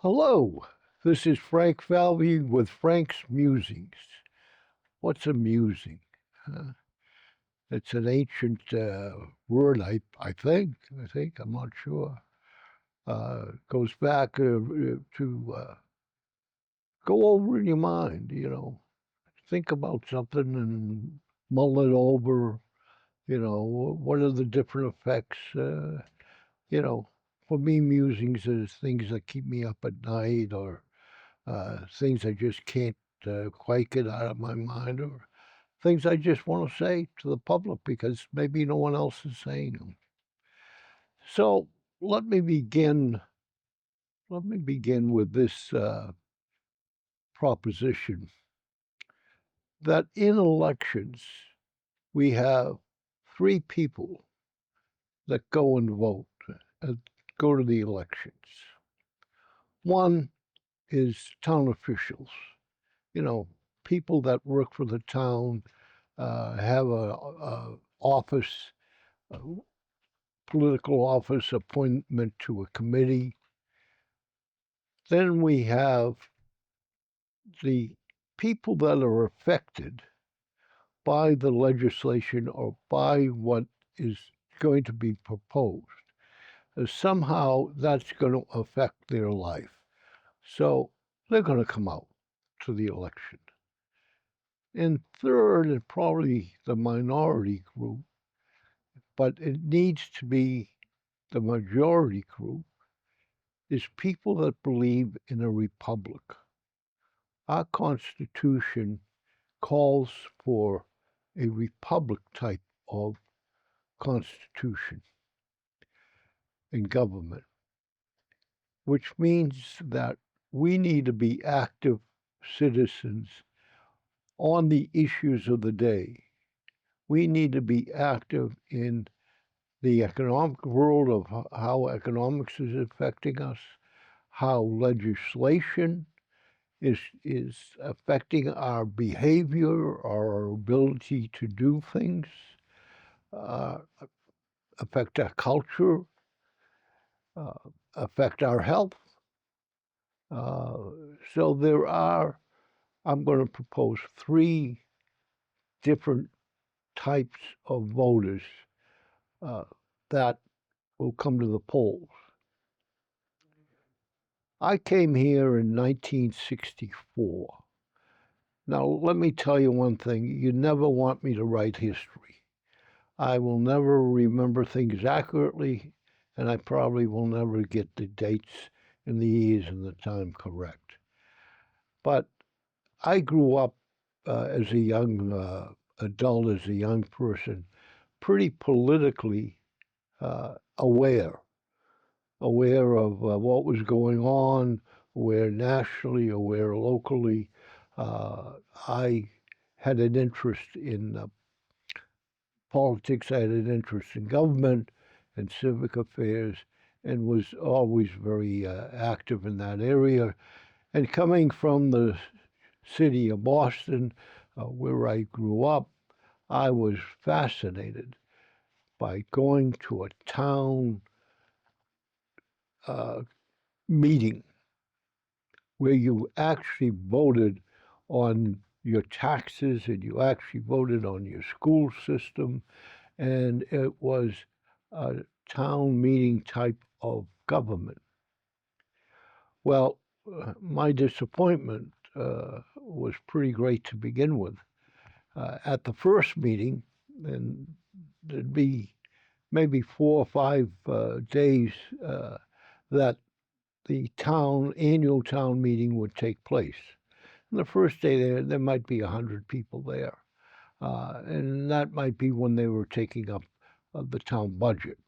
Hello, this is Frank Falvey with Frank's Musings. What's a musing? Uh, it's an ancient word, I think. I'm not sure. Goes back to go over in your mind, think about something and mull it over, what are the different effects? You know, for me, musings is things that keep me up at night or things I just can't quite get out of my mind, or things I just want to say to the public because maybe no one else is saying them. So let me begin. Let me begin with this proposition that in elections we have three people that go and vote, go to the elections. One is town officials, you know, people that work for the town, have a office, a political office appointment to a committee. Then we have the people that are affected by the legislation or by what is going to be proposed. Somehow that's going to affect their life. So they're going to come out to the election. And third, and probably the minority group, but it needs to be the majority group, is people that believe in a republic. Our Constitution calls for a republic type of constitution in government, which means that we need to be active citizens on the issues of the day. We need to be active in the economic world of how economics is affecting us, how legislation is affecting our behavior, our ability to do things, uh, affect our culture, uh, affect our health. Uh, so I'm going to propose three different types of voters uh, that will come to the polls. I came here in 1964. Now, let me tell you one thing. You never want me to write history. I will never remember things accurately, and I probably will never get the dates and the years and the time correct. But I grew up as a young adult, as a young person, pretty politically aware of what was going on, aware nationally, aware locally. I had an interest in politics, I had an interest in government and civic affairs, and was always very active in that area. And coming from the city of Boston, where I grew up, I was fascinated by going to a town uh, meeting where you actually voted on your taxes and you actually voted on your school system. And it was a town meeting type of government. Well, my disappointment was pretty great to begin with. At the first meeting, and there'd be maybe 4 or 5 days that the annual town meeting would take place. And the first day there might be 100 people there. And that might be when they were taking up the town budget.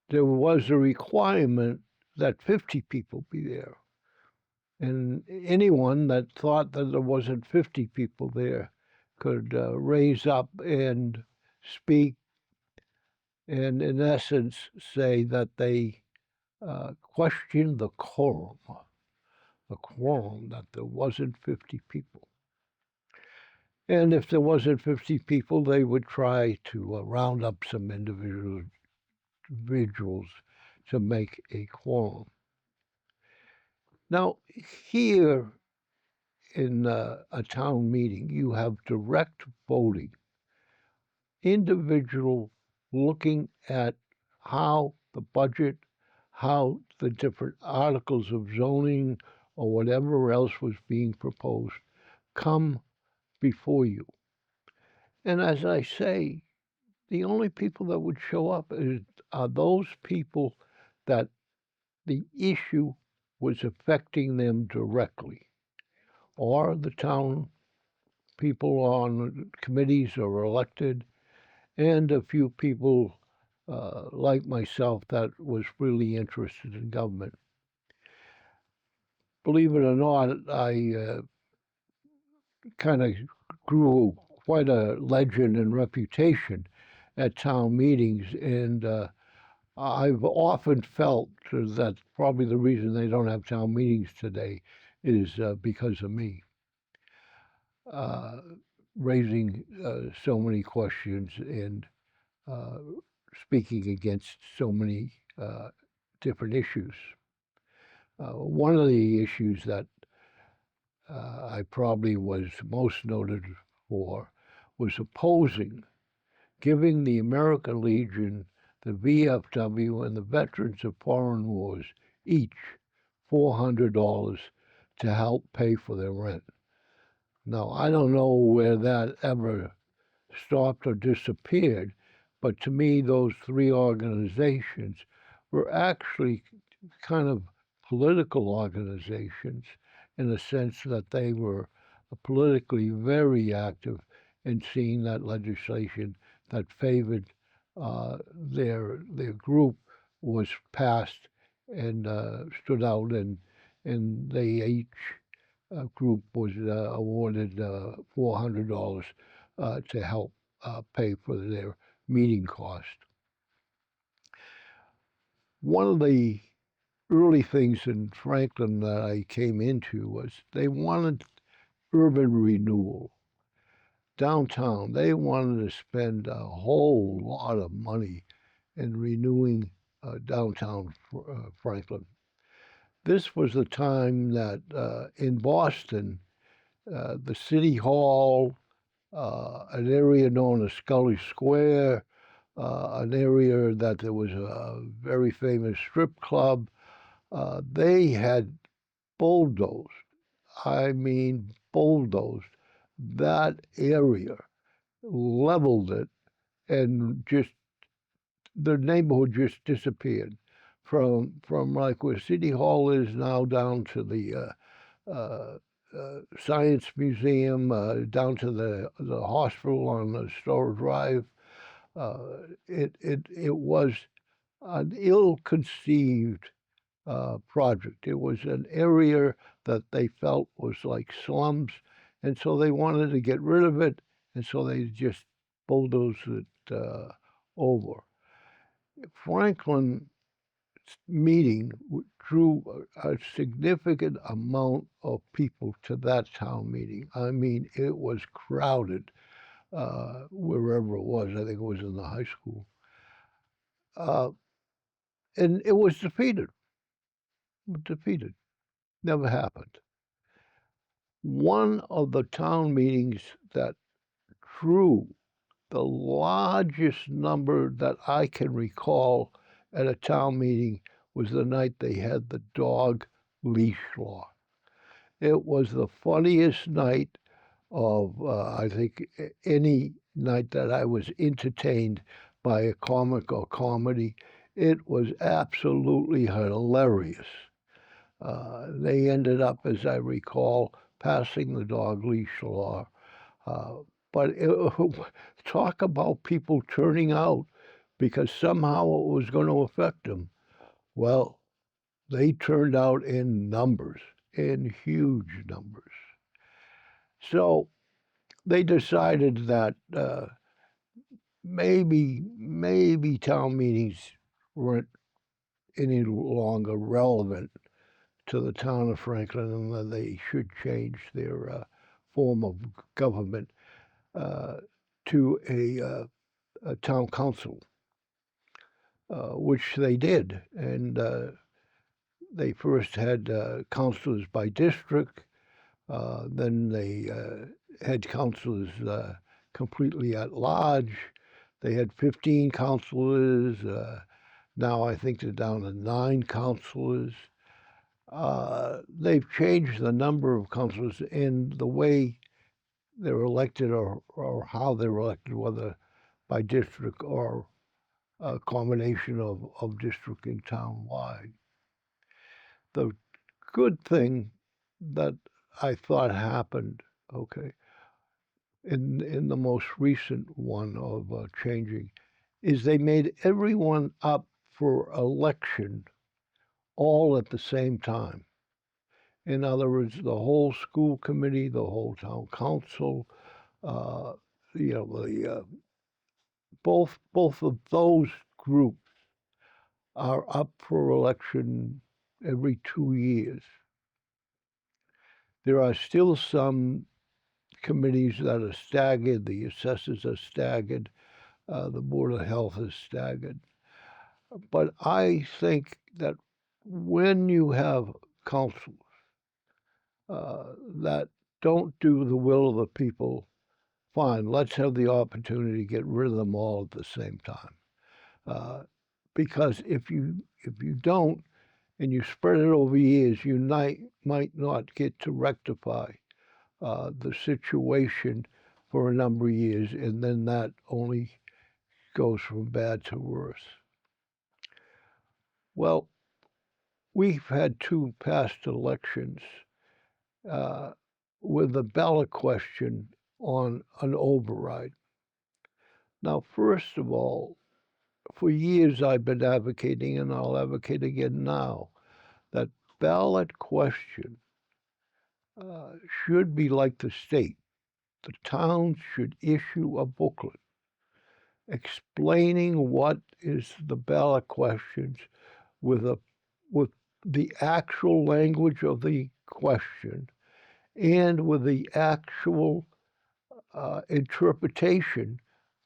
There was a requirement that 50 people be there. And anyone that thought that there wasn't 50 people there could raise up and speak and, in essence, say that they questioned the quorum, that there wasn't 50 people. And if there wasn't 50 people, they would try to round up some individuals to make a quorum. Now, here in a town meeting, you have direct voting, individual looking at how the budget, how the different articles of zoning or whatever else was being proposed come before you. And as I say, the only people that would show up are those people that the issue was affecting them directly, or the town people on committees are elected, and a few people like myself that was really interested in government. Believe it or not, I kind of grew quite a legend and reputation at town meetings, and I've often felt that probably the reason they don't have town meetings today is because of me. Raising so many questions and uh, speaking against so many different issues. One of the issues that I probably was most noted for was opposing giving the American Legion, the VFW, and the Veterans of Foreign Wars each $400 to help pay for their rent. Now, I don't know where that ever stopped or disappeared, but to me, those three organizations were actually kind of political organizations in the sense that they were politically very active in seeing that legislation that favored their group was passed and stood out, and they each group was awarded $400 to help pay for their meeting cost. One of the early things in Franklin that I came into was they wanted urban renewal. Downtown, they wanted to spend a whole lot of money in renewing downtown Franklin. This was the time that in Boston, the City Hall, an area known as Scully Square, an area that there was a very famous strip club. They had bulldozed, I mean bulldozed, that area, leveled it, and just the neighborhood just disappeared from like where City Hall is now down to the Science Museum, down to the hospital on the Store Drive. It was an ill-conceived project. It was an area that they felt was like slums, and so they wanted to get rid of it, and so they just bulldozed it over. Franklin meeting drew a significant amount of people to that town meeting. I mean, it was crowded wherever it was. I think it was in the high school. Uh, and it was defeated. Defeated. Never happened. One of the town meetings that drew the largest number that I can recall at a town meeting was the night they had the dog leash law. It was the funniest night of, I think, any night that I was entertained by a comic or comedy. It was absolutely hilarious. They ended up, as I recall, passing the dog leash law. Uh, but talk about people turning out because somehow it was going to affect them. Well, they turned out in numbers, in huge numbers. So they decided that maybe town meetings weren't any longer relevant to the town of Franklin and that they should change their form of government uh, to a town council, which they did. And they first had councilors by district, then they had councilors completely at large. They had 15 councilors. Now I think they're down to 9 councilors. They've changed the number of councilors and the way they're elected or how they're elected, whether by district or a combination of district and town-wide. The good thing that I thought happened, okay, in the most recent one of changing, is they made everyone up for election all at the same time. In other words, the whole school committee, the whole town council, uh, both of those groups are up for election every 2 years. There are still some committees that are staggered. The assessors are staggered. The Board of Health is staggered. But I think that when you have councils that don't do the will of the people, fine, let's have the opportunity to get rid of them all at the same time. Because if you don't and you spread it over years, you might not get to rectify the situation for a number of years, and then that only goes from bad to worse. Well, we've had 2 past elections with a ballot question on an override. Now, first of all, for years I've been advocating, and I'll advocate again now, that ballot question should be like the state. The towns should issue a booklet explaining what is the ballot questions with the actual language of the question and with the actual interpretation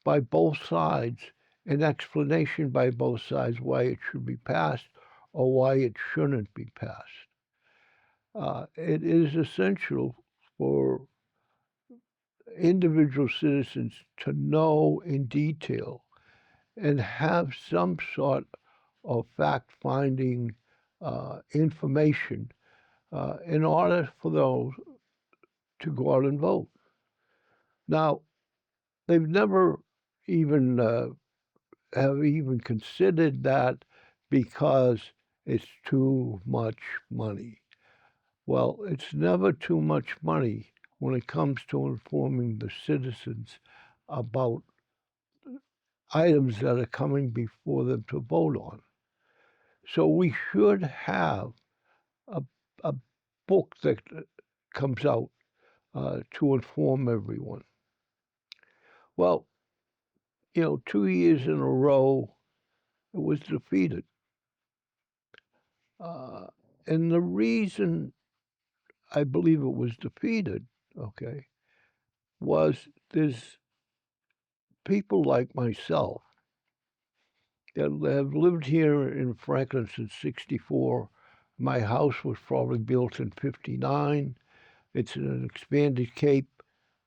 by both sides, an explanation by both sides why it should be passed or why it shouldn't be passed. It is essential for individual citizens to know in detail and have some sort of fact-finding information in order for those to go out and vote. Now, they've never even have even considered that because it's too much money. Well, it's never too much money when it comes to informing the citizens about items that are coming before them to vote on. So we should have a book that comes out to inform everyone. Well, 2 years in a row, it was defeated. And the reason I believe it was defeated, okay, was there's people like myself that have lived here in Franklin since '64. My house was probably built in '59. It's an expanded Cape.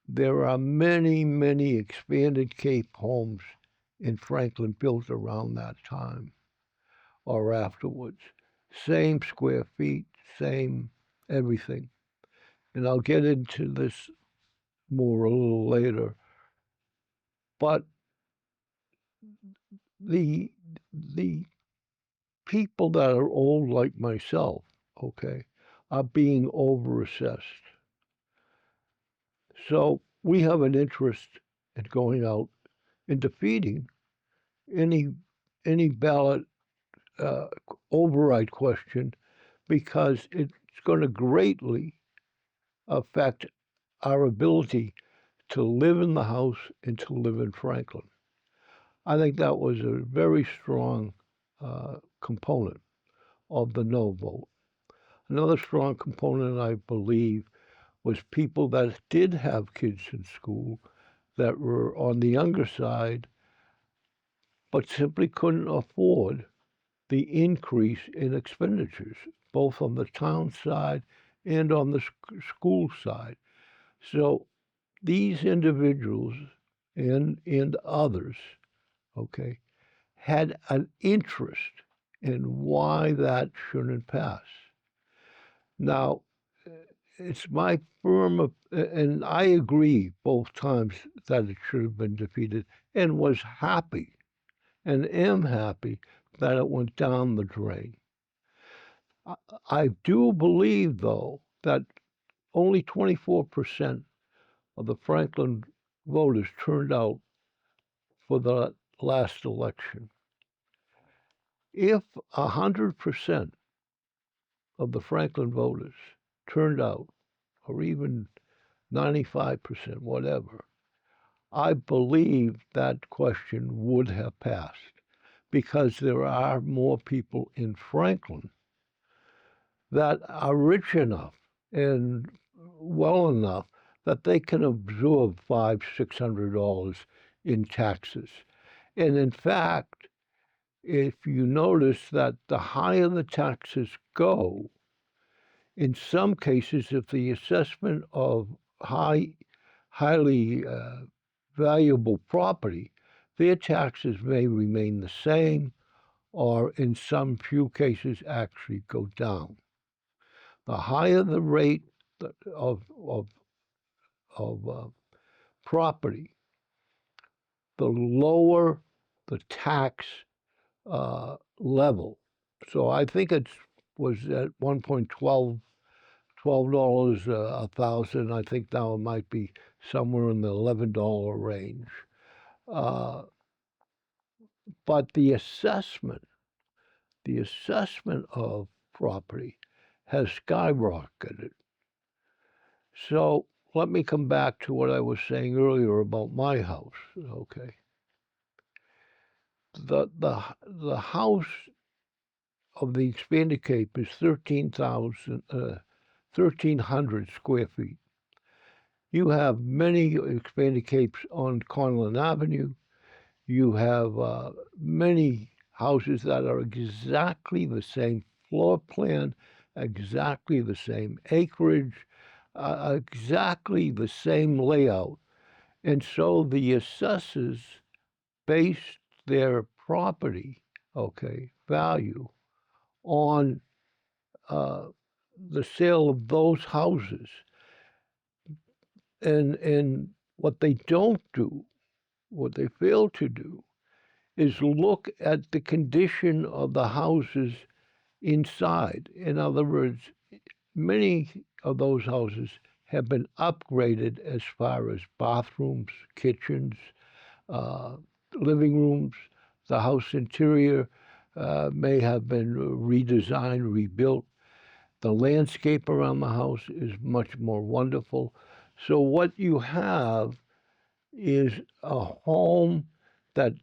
There are many, many expanded Cape homes in Franklin built around that time or afterwards. Same square feet, same everything. And I'll get into this more a little later. But the people that are old like myself, okay, are being overassessed. So we have an interest in going out and defeating any ballot override question because it's going to greatly affect our ability to live in the house and to live in Franklin. I think that was a very strong component of the no vote. Another strong component, I believe, was people that did have kids in school that were on the younger side, but simply couldn't afford the increase in expenditures both on the town side and on the school side. So these individuals and others, okay, had an interest in why that shouldn't pass. Now, it's my and I agree both times that it should have been defeated, and was happy and am happy that it went down the drain. I do believe, though, that only 24% of the Franklin voters turned out for the last election. If 100% of the Franklin voters turned out, or even 95%, whatever, I believe that question would have passed, because there are more people in Franklin that are rich enough and well enough that they can absorb $500-600 in taxes. And in fact, if you notice that the higher the taxes go, in some cases, if the assessment of highly valuable property, their taxes may remain the same, or in some few cases actually go down. The higher the rate of property, the lower the tax level. So I think it was at one point $12 a thousand. I think now it might be somewhere in the $11 range. But the assessment of property has skyrocketed. So let me come back to what I was saying earlier about my house. Okay, the house of the expanded cape is 1,300 square feet. You have many expanded capes on Conlin Avenue. You have many houses that are exactly the same floor plan, exactly the same acreage, exactly the same layout. And so the assessors based their property, okay, value on the sale of those houses. And what they don't do, what they fail to do, is look at the condition of the houses inside. In other words, many of those houses have been upgraded as far as bathrooms, kitchens, living rooms. The house interior may have been redesigned, rebuilt. The landscape around the house is much more wonderful. So what you have is a home that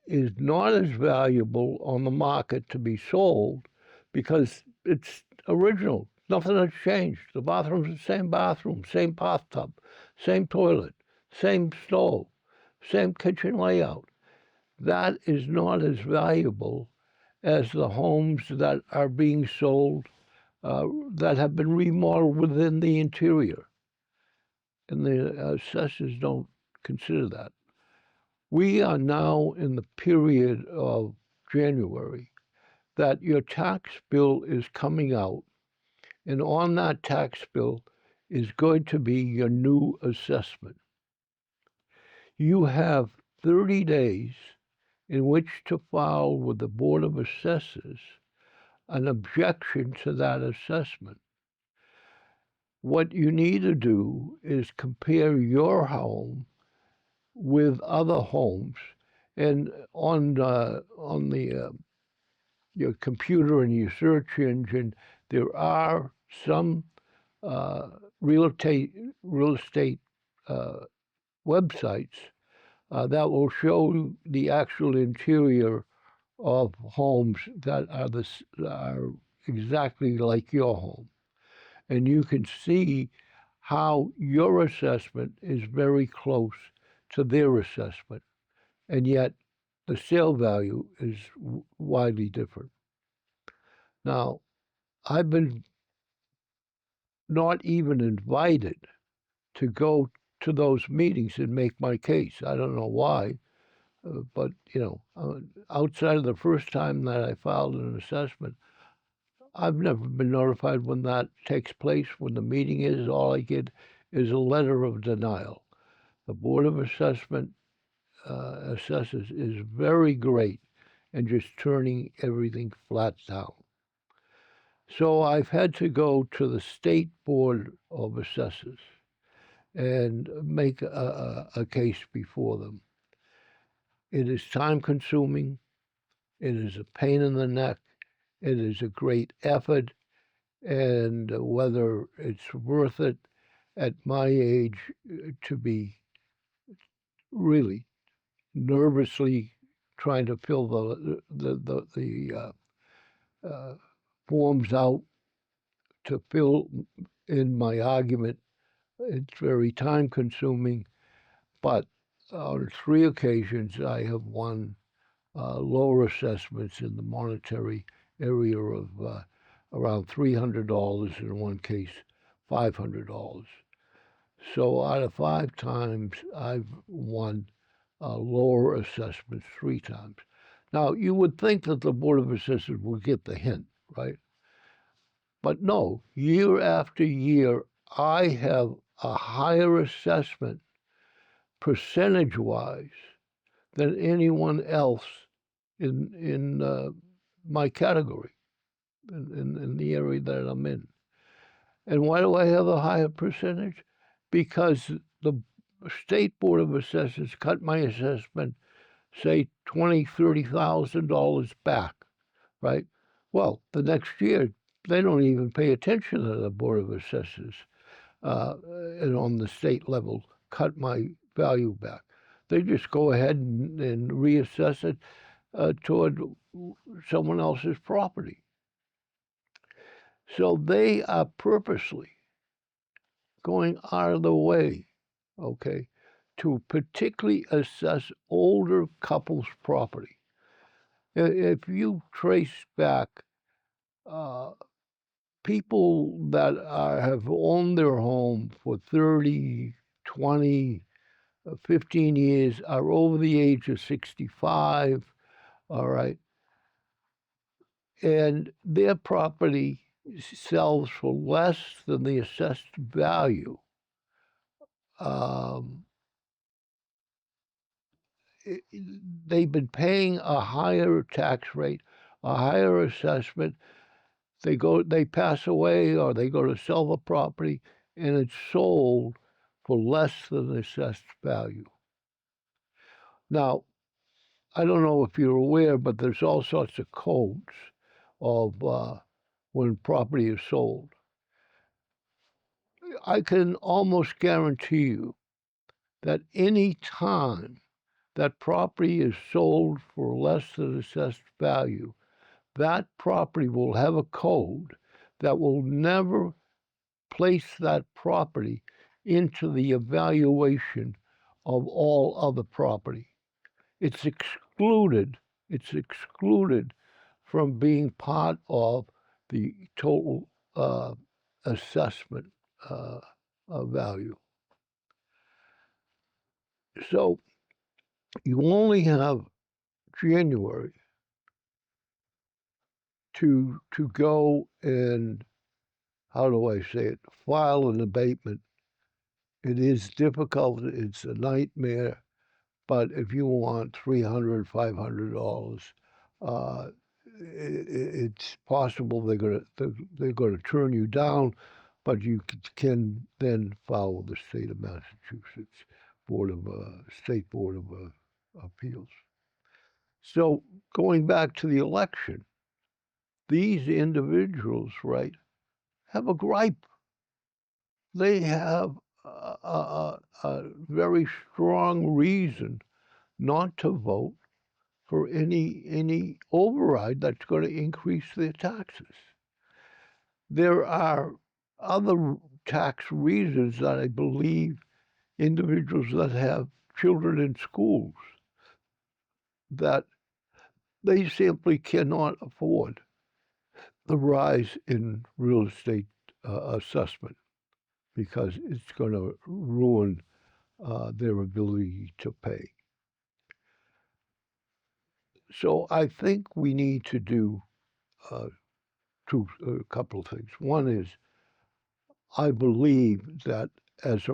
is not as valuable on the market to be sold because it's original. Nothing has changed. The bathroom's the same bathroom, same bathtub, same toilet, same stove, same kitchen layout. That is not as valuable as the homes that are being sold that have been remodeled within the interior. And the assessors don't consider that. We are now in the period of January that your tax bill is coming out, and on that tax bill is going to be your new assessment. You have 30 days in which to file with the Board of Assessors an objection to that assessment. What you need to do is compare your home with other homes, and on your computer and your search engine, there are some real estate websites that will show the actual interior of homes that are exactly like your home. And you can see how your assessment is very close to their assessment, and yet the sale value is widely different. Now, I've been not even invited to go to those meetings and make my case. I don't know why, but outside of the first time that I filed an assessment, I've never been notified when that takes place, when the meeting is. All I get is a letter of denial. The Board of Assessment assessors is very great in just turning everything flat down. So I've had to go to the State Board of Assessors and make a case before them. It is time consuming. It is a pain in the neck. It is a great effort. And whether it's worth it at my age to be really nervously trying to fill the forms out to fill in my argument. It's very time consuming, but on 3 occasions I have won lower assessments in the monetary area of around $300, in one case $500. So out of 5 times, I've won lower assessments 3 times. Now, you would think that the Board of Assessors would get the hint, right? But no, year after year, I have a higher assessment percentage-wise than anyone else in my category, in the area that I'm in. And why do I have a higher percentage? Because the State Board of Assessors cut my assessment, say $20,000, $30,000 back, right? Well, the next year, they don't even pay attention to the Board of Assessors, and on the state level, cut my value back. They just go ahead and reassess it toward someone else's property. So they are purposely going out of the way, okay, to particularly assess older couples' property. If you trace back people that have owned their home for 30, 20, 15 years, are over the age of 65, all right, and their property sells for less than the assessed value, they've been paying a higher tax rate, a higher assessment. They pass away, or they go to sell the property, and it's sold for less than the assessed value. Now, I don't know if you're aware, but there's all sorts of codes of when property is sold. I can almost guarantee you that any time that property is sold for less than assessed value, that property will have a code that will never place that property into the evaluation of all other property. It's excluded from being part of the total assessment value. So you only have January to go and, how do I say it, file an abatement. It is difficult. It's a nightmare. But if you want $300, $500, it's possible they're going to turn you down, but you can then file with the state of Massachusetts State Board of Appeals. So going back to the election, these individuals, right, have a gripe. They have a very strong reason not to vote for any override that's going to increase their taxes. There are other tax reasons that I believe individuals that have children in schools that they simply cannot afford. the rise in real estate assessment because it's going to ruin their ability to pay. So I think we need to do uh, a couple of things. One is I believe that as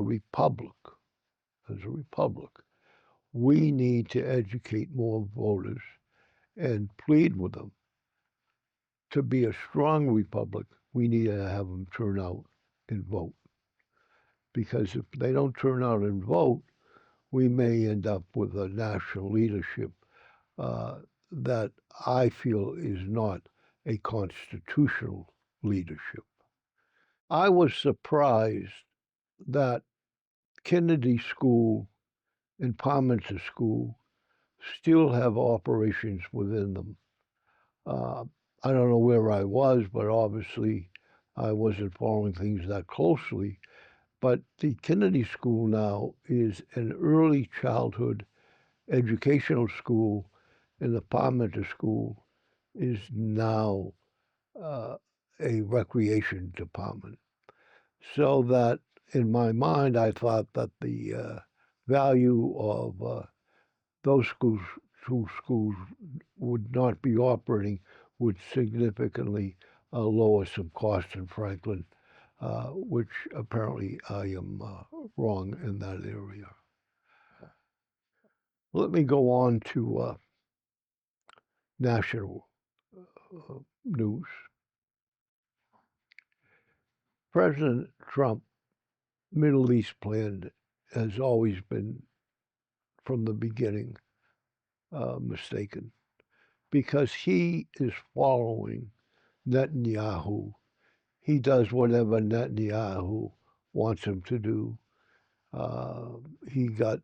as a republic, we need to educate more voters and plead with them. To be a strong republic, we need to have them turn out and vote. Because if they don't turn out and vote, we may end up with a national leadership uh, that I feel is not a constitutional leadership. I was surprised that Kennedy School and Parmenter School still have operations within them. Uh, I don't know where I was, but obviously I wasn't following things that closely. But the Kennedy School now is an early childhood educational school, and the Parmenter School is now uh, a recreation department. So that in my mind, I thought that the value of those two schools would not be operating would significantly lower some costs in Franklin, which apparently I am wrong in that area. Let me go on to national news. President Trump Middle East plan has always been, from the beginning, mistaken because he is following Netanyahu. He does whatever Netanyahu wants him to do. He got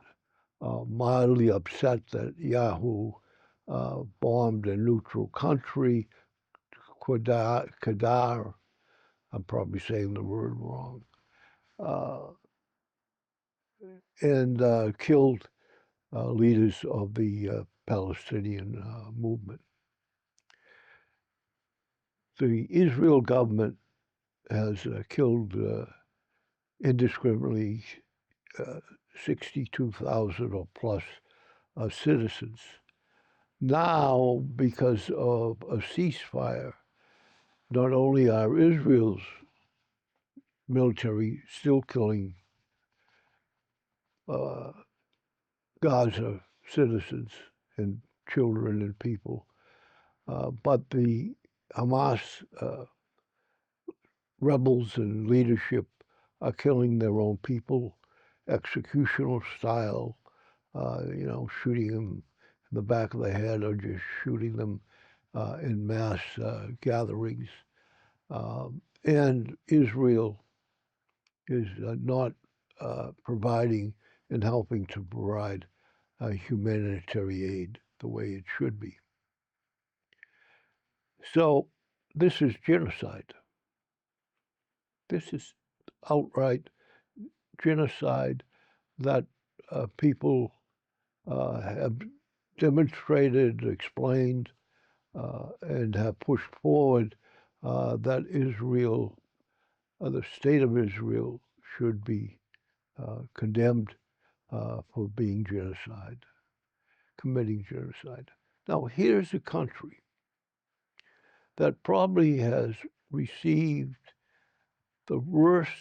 mildly upset that Yahoo bombed a neutral country, Qadar. I'm probably saying the word wrong, uh, and killed leaders of the Palestinian movement. The Israel government has killed indiscriminately uh, 62,000 or plus citizens. Now, because of a ceasefire, not only are Israel's military still killing uh, Gaza citizens and children and people, but the Hamas rebels and leadership are killing their own people, executional style, shooting them in the back of the head or just shooting them in mass gatherings. And Israel is not providing and helping to provide humanitarian aid the way it should be. So this is genocide. This is outright genocide that people have demonstrated, explained, and have pushed forward that Israel, the state of Israel, should be condemned for being genocide, committing genocide. Now, here's a country that probably has received the worst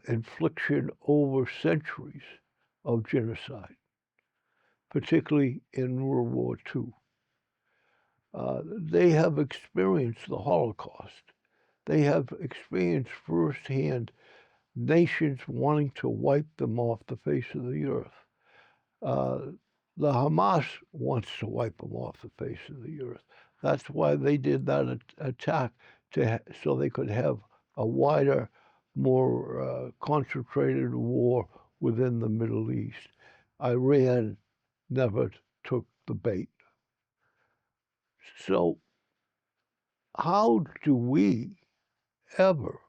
infliction over centuries of genocide, particularly in World War II. They have experienced the Holocaust. They have experienced firsthand nations wanting to wipe them off the face of the earth. Uh, the Hamas wants to wipe them off the face of the earth. That's why they did that attack so they could have a wider, more concentrated war within the Middle East. Iran never took the bait. So how do we ever,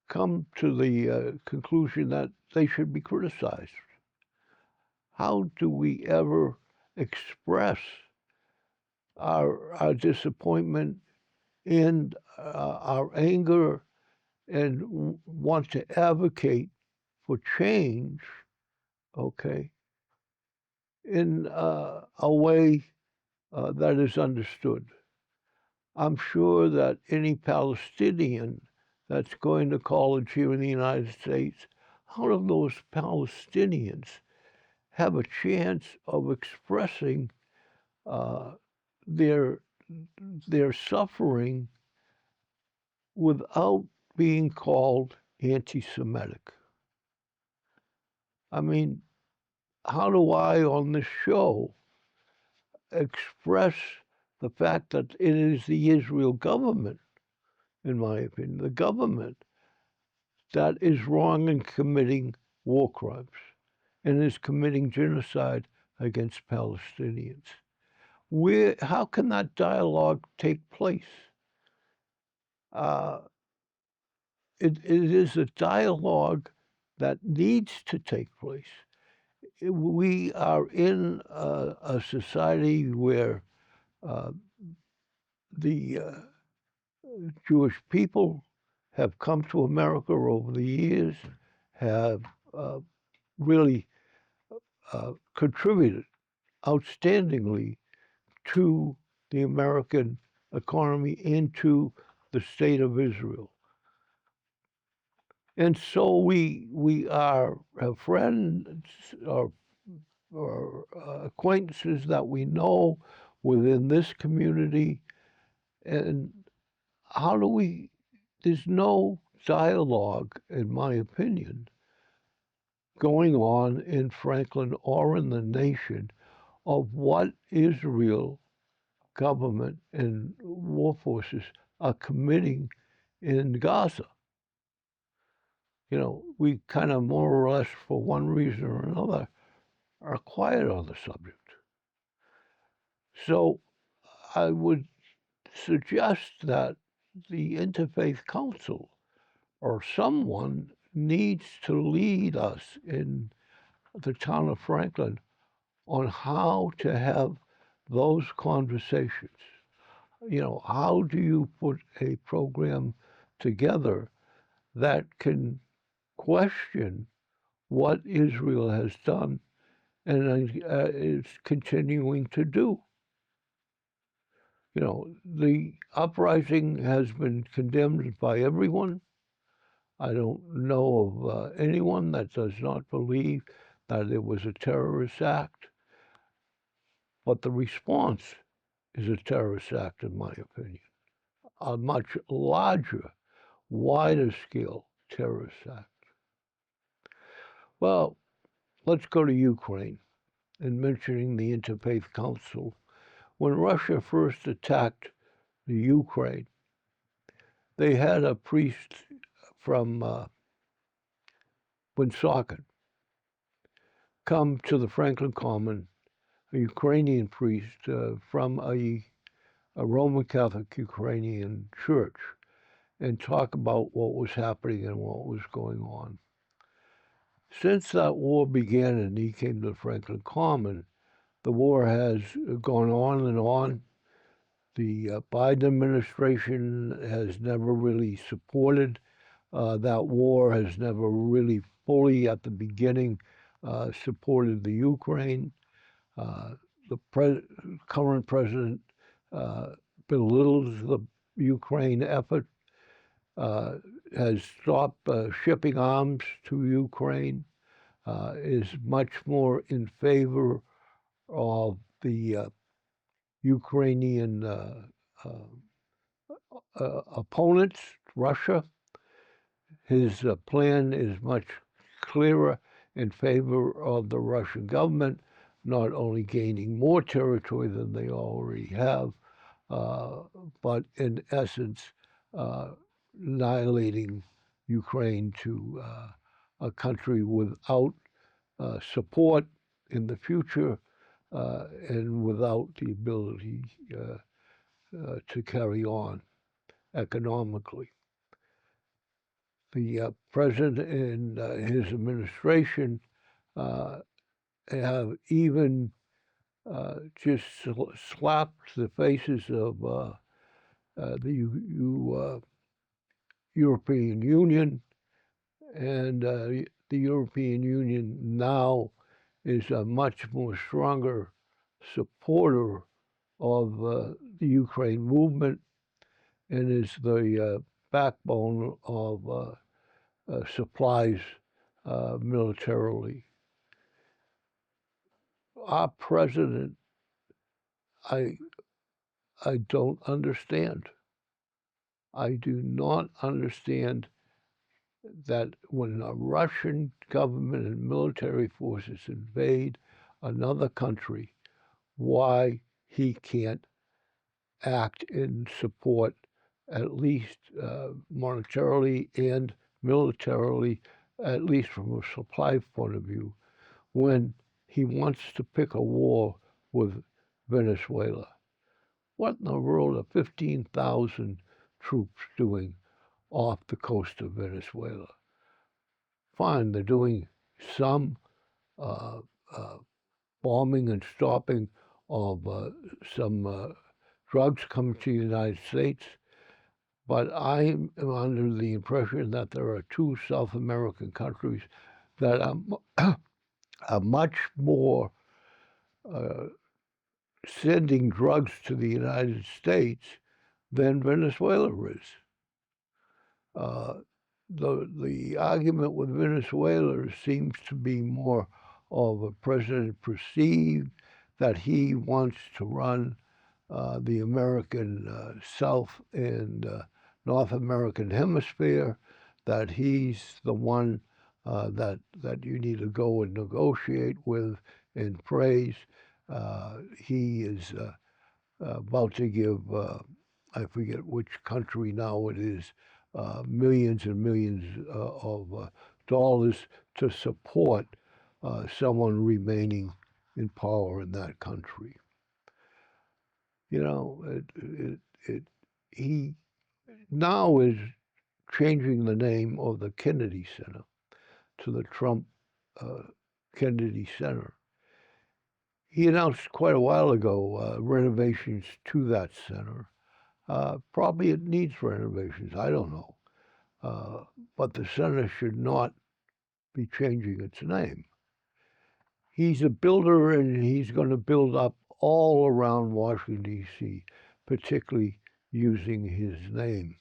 come to the conclusion that they should be criticized? How do we ever express our disappointment and our anger and want to advocate for change, okay, in a way that is understood. I'm sure that any Palestinian that's going to college here in the United States, how do those Palestinians have a chance of expressing uh, their their suffering without being called anti-Semitic? I mean, how do I on this show express the fact that it is the Israel government, in my opinion, the government that is wrong in committing war crimes and is committing genocide against Palestinians? How can that dialogue take place? Uh, it is a dialogue that needs to take place. We are in a society where uh, the Jewish people have come to America over the years, have uh, really contributed outstandingly to the American economy and to the state of Israel. And so we are friends or acquaintances that we know within this community. And how do we, there's no dialogue, in my opinion, going on in Franklin or in the nation of what Israel government and war forces are committing in Gaza. You know, we kind of more or less, for one reason or another, are quiet on the subject. So I would suggest that the Interfaith Council or someone needs to lead us in the town of Franklin on how to have those conversations. You know, how do you put a program together that can question what Israel has done and is continuing to do? You know, the uprising has been condemned by everyone. I don't know of anyone that does not believe that it was a terrorist act, but the response is a terrorist act, in my opinion, a much larger, wider scale terrorist act. Well, let's go to Ukraine and mentioning the Interfaith Council. When Russia first attacked the Ukraine, they had a priest from Woonsocket come to the Franklin Common, a Ukrainian priest from a Roman Catholic Ukrainian church, and talk about what was happening and what was going on. Since that war began and he came to Franklin Common, the war has gone on and on. The Biden administration has never really supported that war, has never really fully at the beginning supported the Ukraine. The current president belittles the Ukraine effort, has stopped shipping arms to Ukraine, is much more in favor of the Ukrainian opponents, Russia. His plan is much clearer in favor of the Russian government, not only gaining more territory than they already have, but in essence, annihilating Ukraine to a country without support in the future and without the ability to carry on economically. The president and his administration have even just slapped the faces of the European Union, and the European Union now is a much more stronger supporter of the Ukraine movement and is the backbone of supplies militarily. Our president, I I don't understand. I do not understand that when a Russian government and military forces invade another country, why he can't act in support, at least monetarily and militarily, at least from a supply point of view, when he wants to pick a war with Venezuela. What in the world are 15,000 troops doing off the coast of Venezuela? Fine, they're doing some uh, uh, bombing and stopping of some drugs coming to the United States, but I am under the impression that there are two South American countries that are much more uh, sending drugs to the United States than Venezuela is. Uh, the argument with Venezuela seems to be more of a president perceived that he wants to run the American South and North American hemisphere, that he's the one that you need to go and negotiate with and praise. He is about to give, I forget which country now it is, millions and millions of dollars to support someone remaining in power in that country. You know, he now is changing the name of the Kennedy Center to the Trump Kennedy Center. He announced quite a while ago renovations to that center. Probably it needs renovations. I don't know. But the center should not be changing its name. He's a builder and he's going to build up all around Washington, D.C., particularly using his name.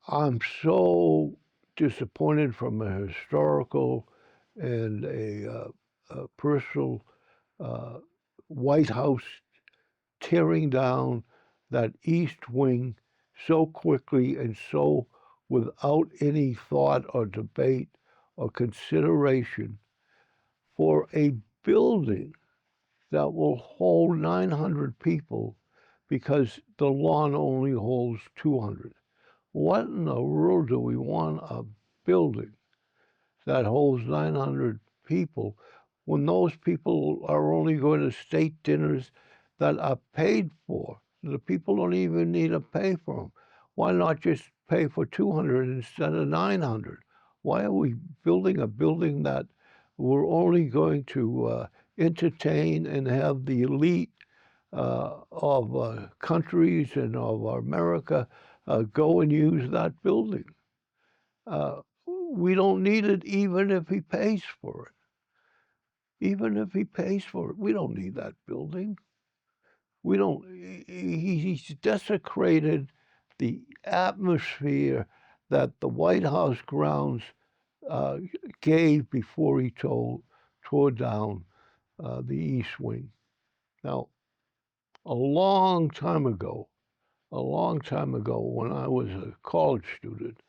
I'm so disappointed from a historical and a personal White House tearing down that East Wing so quickly and so without any thought or debate or consideration for a building that will hold 900 people because the lawn only holds 200. What in the world do we want a building that holds 900 people when those people are only going to state dinners that are paid for? The people don't even need to pay for them. Why not just pay for 200 instead of 900? Why are we building a building that we're only going to entertain and have the elite of countries and of America go and use that building? We don't need it even if he pays for it. Even if he pays for it, we don't need that building. We don't, he's desecrated the atmosphere that the White House grounds uh, gave before he tore down the East Wing. Now, a long time ago, when I was a college student,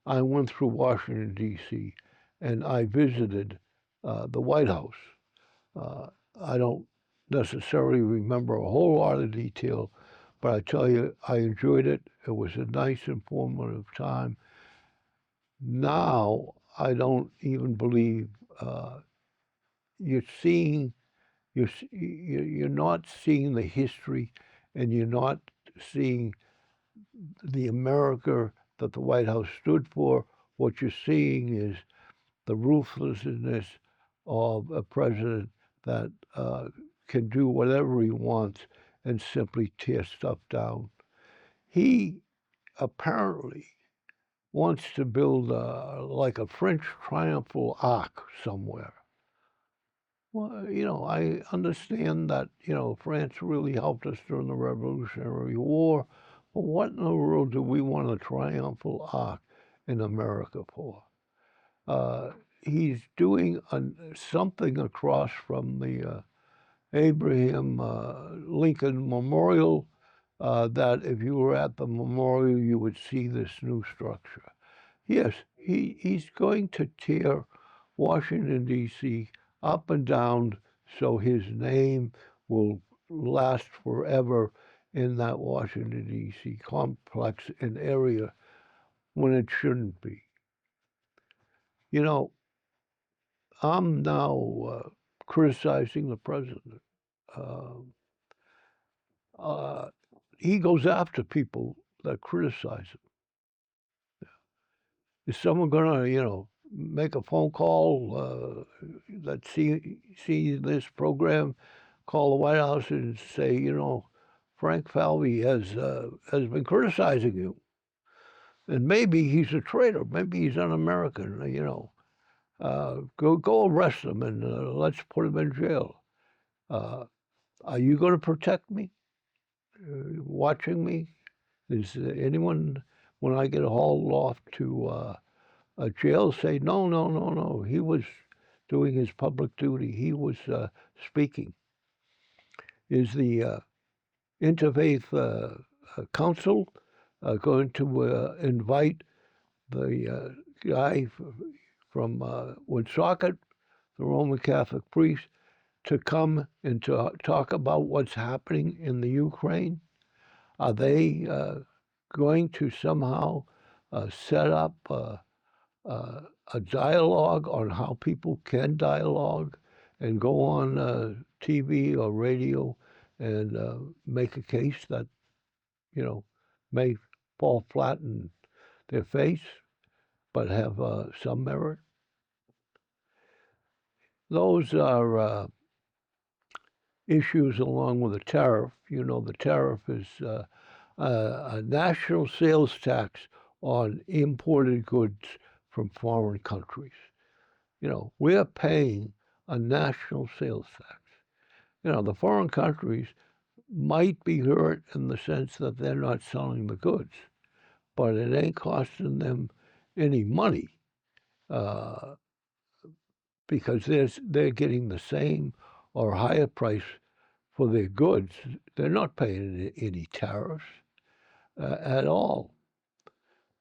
I went through Washington, D.C., and I visited the White House. Uh, I don't necessarily remember a whole lot of detail, but I tell you, I enjoyed it. It was a nice, informative time. Now, I don't even believe you're seeing, you're not seeing the history, and you're not seeing the America that the White House stood for. What you're seeing is the ruthlessness of a president that can do whatever he wants and simply tear stuff down. He apparently wants to build like a French triumphal arc somewhere. Well, I understand that, France really helped us during the Revolutionary War, but what in the world do we want a triumphal arc in America for? He's doing something across from the Abraham Lincoln Memorial that if you were at the memorial, you would see this new structure. Yes, he's going to tear Washington, D.C. up and down so his name will last forever in that Washington, D.C. complex and area when it shouldn't be. I'm now criticizing the president. Uh, he goes after people that criticize him. Is someone going to, make a phone call that see this program, call the White House and say, Frank Falvey has been criticizing you, and maybe he's a traitor, maybe he's un-American, go arrest him and let's put him in jail. Are you going to protect me? Watching me? Is anyone, when I get hauled off to a jail, say, no, no, no, no, he was doing his public duty. He was speaking. Is the Interfaith Council going to invite the guy from Woonsocket, the Roman Catholic priest, to come and to talk about what's happening in the Ukraine? Are they going to somehow set up a dialogue on how people can dialogue and go on TV or radio and make a case that, may fall flat in their face, but have some merit? Those are issues along with the tariff. The tariff is a national sales tax on imported goods from foreign countries. We're paying a national sales tax. The foreign countries might be hurt in the sense that they're not selling the goods, but it ain't costing them any money because they're getting the same or higher price for their goods. They're not paying any tariffs at all.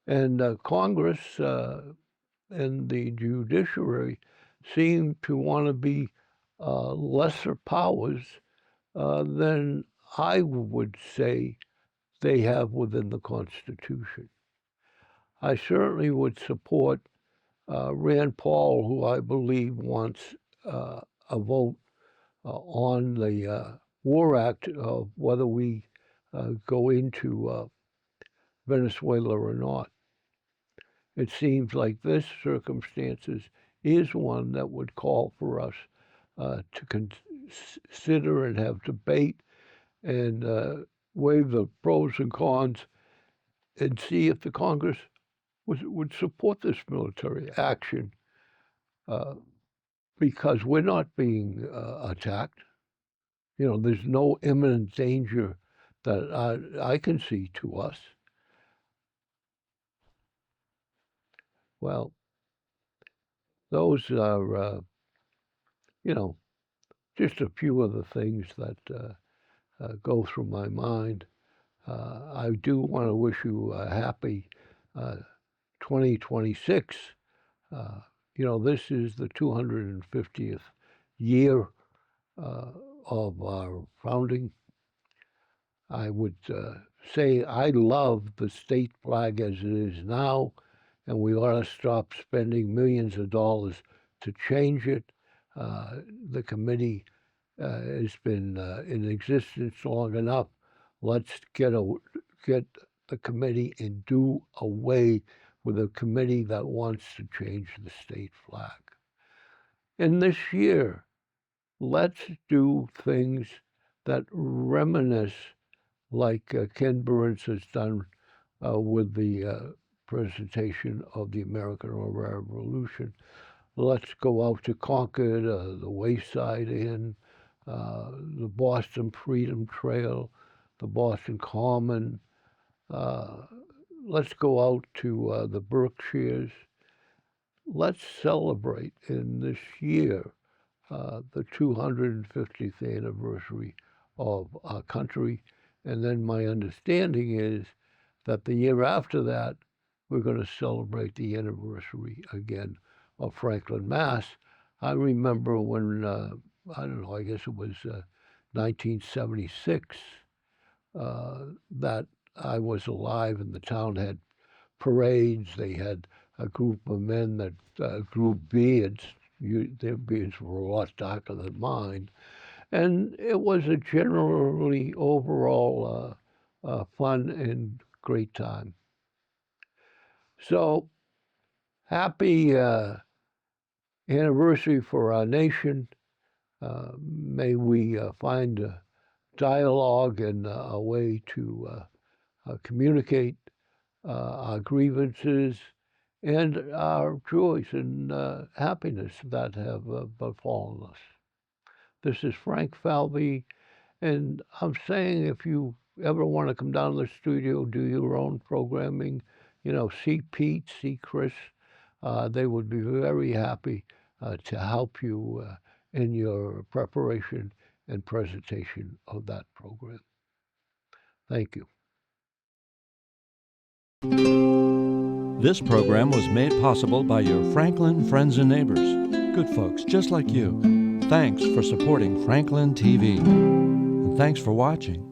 And Congress and the judiciary seem to want to be lesser powers than I would say they have within the Constitution. I certainly would support Rand Paul, who I believe wants a vote on the War Act of whether we go into Venezuela or not. It seems like this circumstances is one that would call for us to consider and have debate and weigh the pros and cons and see if the Congress would support this military action because we're not being attacked. There's no imminent danger that I can see to us. Well, those are, just a few of the things that go through my mind. I do want to wish you a happy 2026. This is the 250th year of our founding. I would say I love the state flag as it is now, and we ought to stop spending millions of dollars to change it. The committee has been in existence long enough. Let's get the committee and do away with a committee that wants to change the state flag. And this year, let's do things that reminisce, like Ken Burns has done with the presentation of the American Revolution. Let's go out to Concord, the Wayside Inn, the Boston Freedom Trail, the Boston Common. Uh, let's go out to the Berkshires. Let's celebrate in this year the 250th anniversary of our country. And then my understanding is that the year after that, we're going to celebrate the anniversary again of Franklin, Mass. I remember when, I don't know, I guess it was 1976, that I was alive and the town had parades. They had a group of men that grew beards. Their beards were a lot darker than mine. And it was a generally overall fun and great time. So happy anniversary for our nation. May we find a dialogue and a way to communicate our grievances and our joys and happiness that have befallen us. This is Frank Falvey, and I'm saying if you ever want to come down to the studio, do your own programming, see Pete, see Chris. They would be very happy to help you in your preparation and presentation of that program. Thank you. This program was made possible by your Franklin friends and neighbors, good folks just like you. Thanks for supporting Franklin TV. And thanks for watching.